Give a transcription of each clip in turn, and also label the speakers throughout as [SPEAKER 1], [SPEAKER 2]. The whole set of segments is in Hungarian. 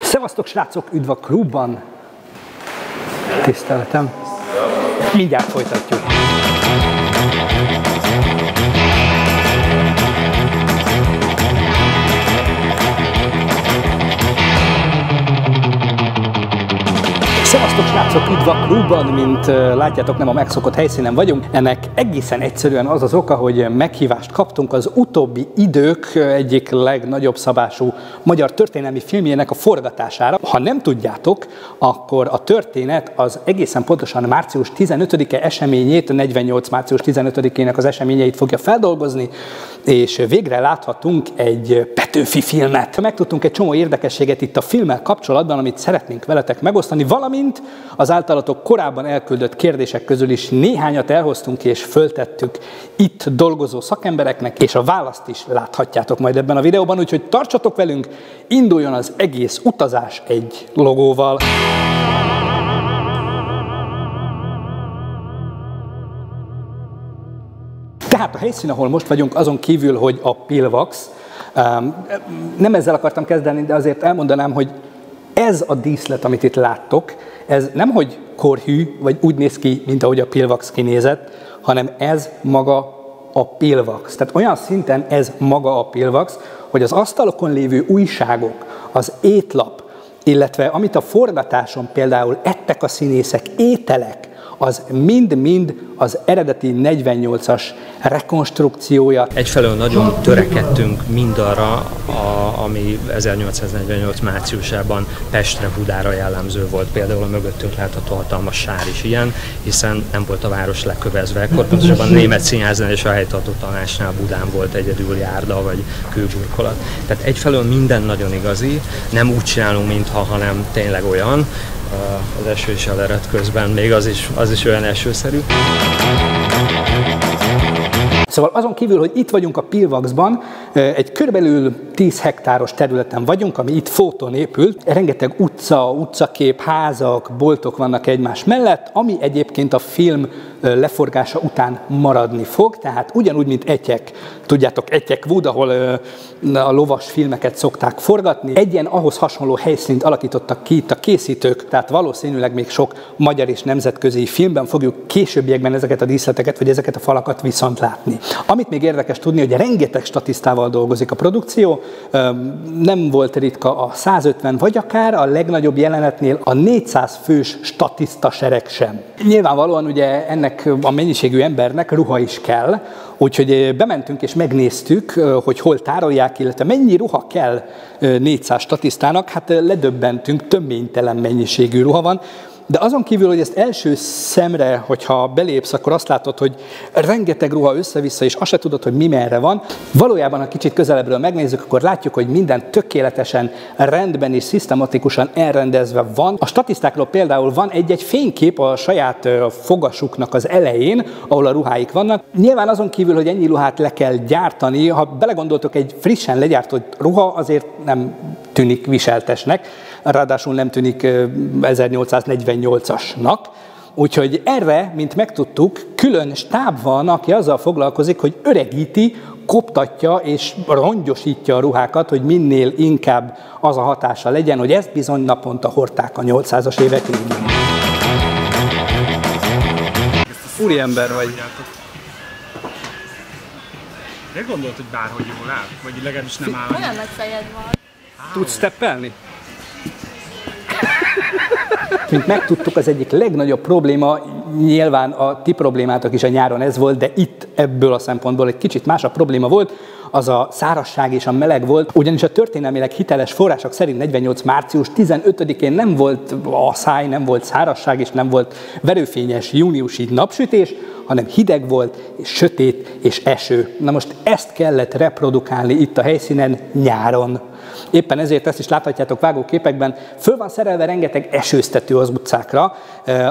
[SPEAKER 1] Szevasztok srácok, üdv a klubban! Tiszteltem. Mindjárt folytatjuk. Szevasztok srácok, üdv a klubban, mint látjátok, nem a megszokott helyszínen vagyunk. Ennek egészen egyszerűen az az oka, hogy meghívást kaptunk az utóbbi idők egyik legnagyobb szabású magyar történelmi filmjének a forgatására. Ha nem tudjátok, akkor a történet az egészen pontosan március 15-e eseményét, 48. március 15-ének az eseményeit fogja feldolgozni, és végre láthatunk egy Petőfi filmet. Megtudtunk egy csomó érdekességet itt a filmmel kapcsolatban, amit szeretnénk veletek megosztani, valamint az általatok korábban elküldött kérdések közül is néhányat elhoztunk és föltettük itt dolgozó szakembereknek, és a választ is láthatjátok majd ebben a videóban, úgyhogy tartsatok velünk, induljon az egész utazás egy logóval. Tehát a helyszín, ahol most vagyunk, azon kívül, hogy a Pillvax, nem ezzel akartam kezdeni, de azért elmondanám, hogy ez a díszlet, amit itt láttok, ez nem hogy korhű, vagy úgy néz ki, mint ahogy a Pillvax kinézett, hanem ez maga a Pillvax. Tehát olyan szinten ez maga a Pillvax, hogy az asztalokon lévő újságok, az étlap, illetve amit a forgatáson például ettek a színészek, ételek, az mind-mind az eredeti 48-as rekonstrukciója.
[SPEAKER 2] Egyfelől nagyon törekedtünk mindarra, ami 1848 márciusában Pestre, Budára jellemző volt. Például a mögöttünk látható hatalmas sár is ilyen, hiszen nem volt a város lekövezve. Ekkor pontosabban a Német Színháznál és a helytartó tanácsnál Budán volt egyedül járda vagy kőburkolat. Tehát egyfelől minden nagyon igazi, nem úgy csinálunk, mintha, hanem tényleg olyan. Az eső is elerett közben, még az is olyan esőszerű.
[SPEAKER 1] Szóval azon kívül, hogy itt vagyunk a Pillvaxban, egy körülbelül 10 hektáros területen vagyunk, ami itt Fóton épült. Rengeteg utca, utcakép, házak, boltok vannak egymás mellett, ami egyébként a film leforgása után maradni fog, tehát ugyanúgy, mint Etyek, tudjátok, Etyek Wood, ahol a lovas filmeket szokták forgatni. Egy ilyen ahhoz hasonló helyszínt alakítottak ki itt a készítők, tehát valószínűleg még sok magyar és nemzetközi filmben fogjuk későbbiekben ezeket a díszleteket, vagy ezeket a falakat viszont látni. Amit még érdekes tudni, hogy rengeteg statisztával dolgozik a produkció, nem volt ritka a 150, vagy akár a legnagyobb jelenetnél a 400 fős statiszta sereg sem. Nyilvánvalóan ugye ennek a mennyiségű embernek ruha is kell, úgyhogy bementünk és megnéztük, hogy hol tárolják, illetve mennyi ruha kell 400 statisztának, hát ledöbbentünk, töménytelen mennyiségű ruha van. De azon kívül, hogy ezt első szemre, hogyha belépsz, akkor azt látod, hogy rengeteg ruha össze-vissza, és azt se tudod, hogy mi merre van. Valójában, ha kicsit közelebbről megnézzük, akkor látjuk, hogy minden tökéletesen rendben és szisztematikusan elrendezve van. A statisztákról például van egy-egy fénykép a saját fogasuknak az elején, ahol a ruháik vannak. Nyilván azon kívül, hogy ennyi ruhát le kell gyártani, ha belegondoltok, egy frissen legyártott ruha azért nem tűnik viseltesnek, ráadásul nem tűnik 1848-asnak. Úgyhogy erre, mint megtudtuk, külön stáb van, aki azzal foglalkozik, hogy öregíti, koptatja és rongyosítja a ruhákat, hogy minél inkább az a hatása legyen, hogy ezt bizony naponta hordták a 800-as évek végén. Úriember vagy.
[SPEAKER 3] Miért gondolod, hogy bárhogy jól áll? Vagy legalábbis nem áll?
[SPEAKER 4] Olyan nagy fejed van.
[SPEAKER 1] Tudsz steppelni? Mint megtudtuk, az egyik legnagyobb probléma, nyilván a ti problémátok is a nyáron ez volt, de itt ebből a szempontból egy kicsit más a probléma volt, az a szárazság és a meleg volt, ugyanis a történelmileg hiteles források szerint 48. március 15-én nem volt asszály, nem volt szárazság és nem volt verőfényes júniusi napsütés, hanem hideg volt, és sötét és eső. Na most ezt kellett reprodukálni itt a helyszínen nyáron. Éppen ezért ezt is láthatjátok vágóképekben, föl van szerelve rengeteg esőztető az utcákra,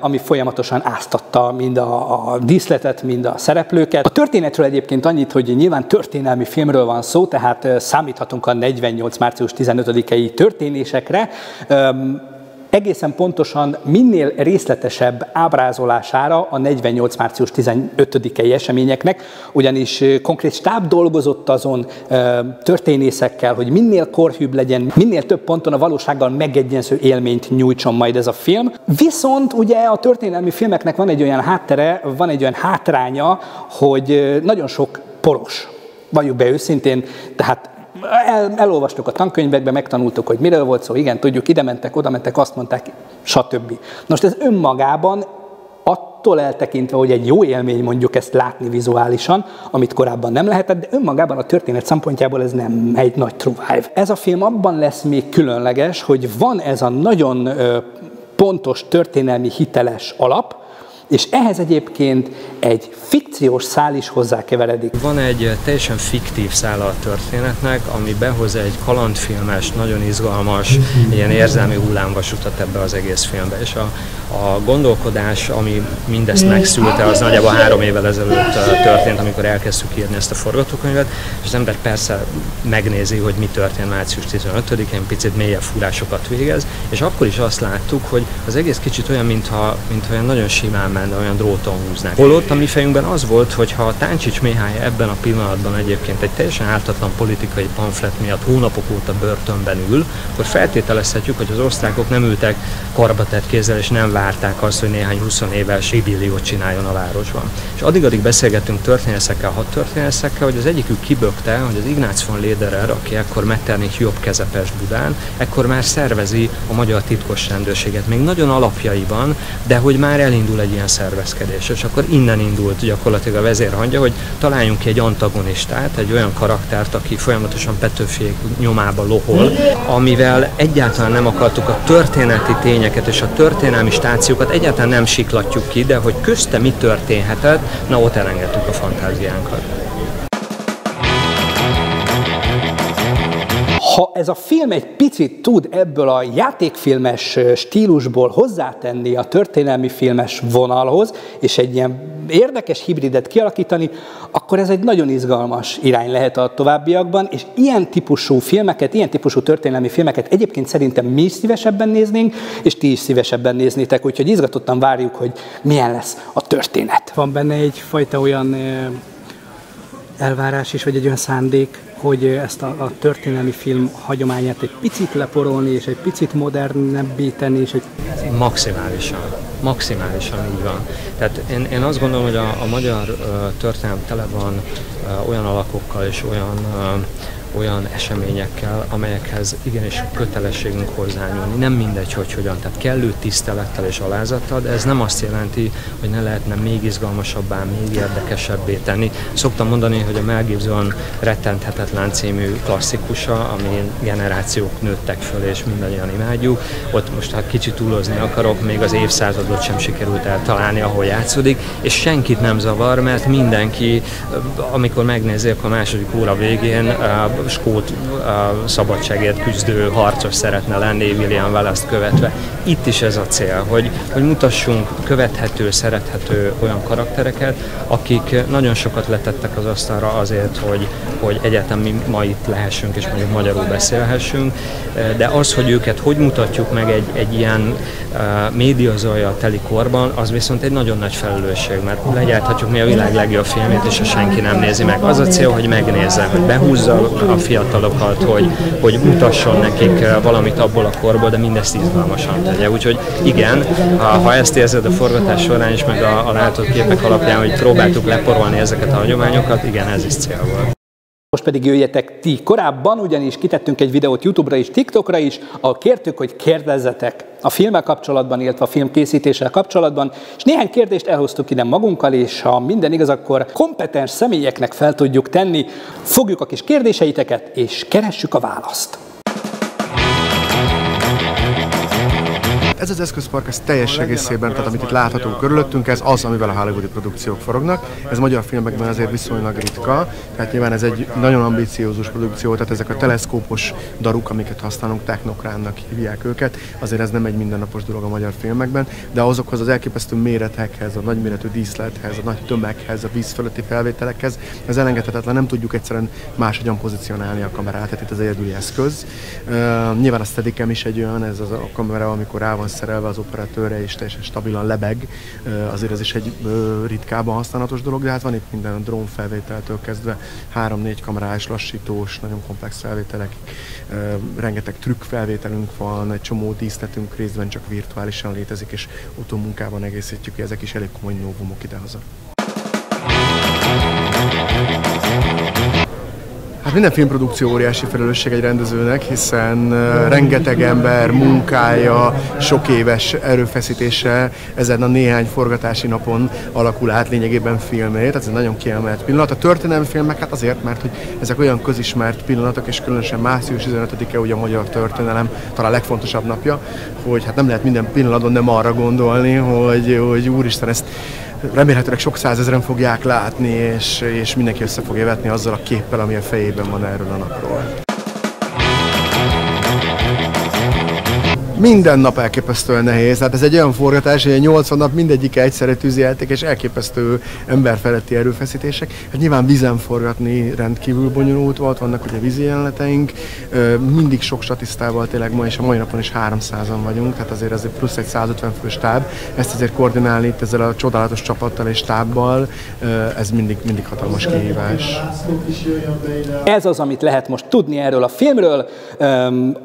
[SPEAKER 1] ami folyamatosan áztatta mind a díszletet, mind a szereplőket. A történetről egyébként annyit, hogy nyilván történelmi filmről van szó, tehát számíthatunk a 48. március 15-i történésekre. egészen pontosan minél részletesebb ábrázolására a 48. március 15-i eseményeknek, ugyanis konkrét stáb dolgozott azon történészekkel, hogy minél korhűbb legyen, minél több ponton a valósággal megegyező élményt nyújtson majd ez a film. Viszont ugye a történelmi filmeknek van egy olyan háttere, van egy olyan hátránya, hogy nagyon sok poros. Valljuk be őszintén, tehát elolvastuk a tankönyvekbe, megtanultuk, hogy miről volt szó, igen, tudjuk, ide mentek, oda mentek, azt mondták, stb. Most ez önmagában, attól eltekintve, hogy egy jó élmény mondjuk ezt látni vizuálisan, amit korábban nem lehetett, de önmagában a történet szempontjából ez nem egy nagy true-vive. Ez a film abban lesz még különleges, hogy van ez a nagyon pontos, történelmi hiteles alap, és ehhez egyébként egy fikciós szál is hozzákeveredik.
[SPEAKER 2] Van egy teljesen fiktív szála a történetnek, ami behoz egy kalandfilmes, nagyon izgalmas, ilyen érzelmi hullámvasutat ebbe az egész filmbe. És a gondolkodás, ami mindezt megszülte, az nagyjából 3 évvel ezelőtt történt, amikor elkezdtük írni ezt a forgatókönyvet, és az ember persze megnézi, hogy mi történt március 15-én, picit mélyebb fúrásokat végez, és akkor is azt láttuk, hogy az egész kicsit olyan, mintha olyan nagyon simán menne, olyan dróton húznák. Holott a mi fejünkben az volt, hogy ha a Táncsics Mihály ebben a pillanatban egyébként egy teljesen ártatlan politikai pamflet miatt hónapok óta börtönben ül, akkor feltételezhetjük, hogy az osztrákok nem ültek karbatett kézzel, és nem várták azt, hogy néhány 20 éves ibilliót csináljon a városban. És addig beszélgettünk történészekkel, hadtörténészekkel, hogy az egyikük kibökte, hogy az Ignác von Lederer, aki ekkor Metternich jobb keze Pest-Budán, ekkor már szervezi a magyar titkos rendőrséget, még nagyon alapjaiban, de hogy már elindul egy ilyen szervezkedés. És akkor innen indult gyakorlatilag a vezérhangja, hogy találjunk ki egy antagonistát, egy olyan karaktert, aki folyamatosan Petőfiék nyomába lohol, amivel egyáltalán nem akartuk a történeti tényeket és a történelmi stációkat egyáltalán nem siklatjuk ki, de hogy közte mi történhetett, na ott elengedtük a fantáziánkat.
[SPEAKER 1] Ha ez a film egy picit tud ebből a játékfilmes stílusból hozzátenni a történelmi filmes vonalhoz, és egy ilyen érdekes hibridet kialakítani, akkor ez egy nagyon izgalmas irány lehet a továbbiakban, és ilyen típusú filmeket, ilyen típusú történelmi filmeket egyébként szerintem mi is szívesebben néznénk, és ti is szívesebben néznétek, úgyhogy izgatottan várjuk, hogy milyen lesz a történet. Van benne egyfajta olyan elvárás is, vagy egy olyan szándék, hogy ezt a történelmi film hagyományát egy picit leporolni, és egy picit modernebbé tenni, és egy... Maximálisan így van. Tehát én azt gondolom, hogy a magyar történelem tele van olyan alakokkal és olyan eseményekkel, amelyekhez igenis kötelességünk hozzányúlni. Nem mindegy, hogy hogyan. Tehát kellő tisztelettel és alázattal, de ez nem azt jelenti, hogy ne lehetne még izgalmasabbá, még érdekesebbé tenni. Szoktam mondani, hogy a Mel Gibson Rettenthetetlen című klasszikusa, ami generációk nőttek föl, és mindannyian imádjuk. Ott most, ha kicsit túlozni akarok, még az évszázadot sem sikerült eltalálni, ahol játszódik, és senkit nem zavar, mert mindenki, amikor megnézi, akkor a második óra végén skót szabadságért küzdő harcos szeretne lenni, William Wallace-t követve. Itt is ez a cél, hogy mutassunk követhető, szerethető olyan karaktereket, akik nagyon sokat letettek az asztalra azért, hogy egyáltalán mi ma itt lehessünk és mondjuk magyarul beszélhessünk, de az, hogy őket hogy mutatjuk meg egy ilyen médiazajjal teli korban, az viszont egy nagyon nagy felelősség, mert legyárthatjuk mi a világ legjobb filmét, és ha senki nem nézi meg. Az a cél, hogy megnézze, hogy behúzza a fiatalokat, hogy mutasson nekik valamit abból a korból, de mindezt izgalmasan tegye. Úgyhogy igen, ha ezt érzed a forgatás során is, meg a látott képek alapján, hogy próbáltuk leporolni ezeket a hagyományokat, igen, ez is cél volt. Most pedig jöjjetek ti korábban, ugyanis kitettünk egy videót YouTube-ra és TikTokra is, ahol kértük, hogy kérdezzetek a filmmel kapcsolatban, illetve a film készítéssel kapcsolatban, és néhány kérdést elhoztuk ide magunkkal, és ha minden igaz, akkor kompetens személyeknek fel tudjuk tenni. Fogjuk a kis kérdéseiteket, és keressük a választ.
[SPEAKER 4] ez az eszközpark, ez teljes egészében, tehát amit itt látható körülöttünk, ez az, amivel a hollywoodi produkciók forognak. Ez magyar filmekben azért viszonylag ritka, tehát nyilván ez egy nagyon ambiciózus produkció, tehát ezek a teleszkópos daruk, amiket használunk, technokránnak hívják őket, azért ez nem egy mindennapos dolog a magyar filmekben, de azokhoz az elképesztő méretekhez, a nagyméretű díszlethez, a nagy tömeghez, a víz fölötti felvételekhez, ez elengedhetetlen, nem tudjuk egyszerűen máshogyan pozícionálni a kamerát, tehát itt az egyedüli eszköz. Nyilván a Steadicam is egy olyan, ez az a kamera, amikor rá van szerelve az operatőre és teljesen stabilan lebeg, azért ez is egy ritkában használatos dolog, de hát van itt minden, a drón felvételtől kezdve 3-4 kamerás, lassítós, nagyon komplex felvételek, rengeteg trükk felvételünk van, egy csomó díszletünk részben csak virtuálisan létezik, és utómunkában egészítjük ki, ezek is elég komoly novumok idehaza. Hát minden filmprodukció óriási felelősség egy rendezőnek, hiszen rengeteg ember munkája, sok éves erőfeszítése ezen a néhány forgatási napon alakul át lényegében filmé, tehát ez egy nagyon kiemelt pillanat. A történelmi filmek hát azért, mert hogy ezek olyan közismert pillanatok, és különösen március 15-e ugye a magyar történelem talán legfontosabb napja, hogy hát nem lehet minden pillanatban nem arra gondolni, hogy úristen, ezt remélhetőleg sok százezren fogják látni, és mindenki össze fogja vetni azzal a képpel, ami a fejében van erről a napról. Minden nap elképesztően nehéz, tehát ez egy olyan forgatás, hogy 80 nap mindegyik egyszerre tűzijáték, és elképesztő emberfeletti erőfeszítések. Hát nyilván vízen forgatni rendkívül bonyolult volt, vannak ugye vízi jeleneteink, mindig sok statisztával, tényleg ma és a mai napon is 300-an vagyunk, tehát azért ez plusz egy 150 fős stáb, ezt azért koordinálni itt ezzel a csodálatos csapattal és stábbal, ez mindig hatalmas kihívás.
[SPEAKER 1] Ez az, amit lehet most tudni erről a filmről.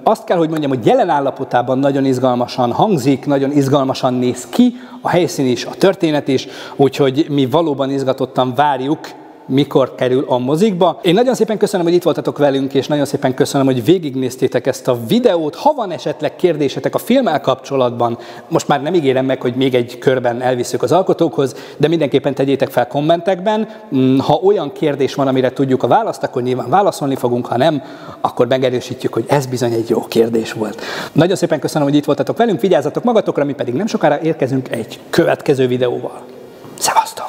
[SPEAKER 1] Azt kell, hogy mondjam, hogy jelen állapotában nagyon izgalmasan hangzik, nagyon izgalmasan néz ki, a helyszín is, a történet is, úgyhogy mi valóban izgatottan várjuk, mikor kerül a mozikba. Én nagyon szépen köszönöm, hogy itt voltatok velünk, és nagyon szépen köszönöm, hogy végignéztétek ezt a videót. Ha van esetleg kérdésetek a filmmel kapcsolatban, most már nem ígérem meg, hogy még egy körben elviszük az alkotókhoz, de mindenképpen tegyétek fel kommentekben. Ha olyan kérdés van, amire tudjuk a választ, akkor nyilván válaszolni fogunk, ha nem, akkor megerősítjük, hogy ez bizony egy jó kérdés volt. Nagyon szépen köszönöm, hogy itt voltatok velünk, vigyázzatok magatokra, mi pedig nem sokára érkezünk egy következő videóval. Szevasztok!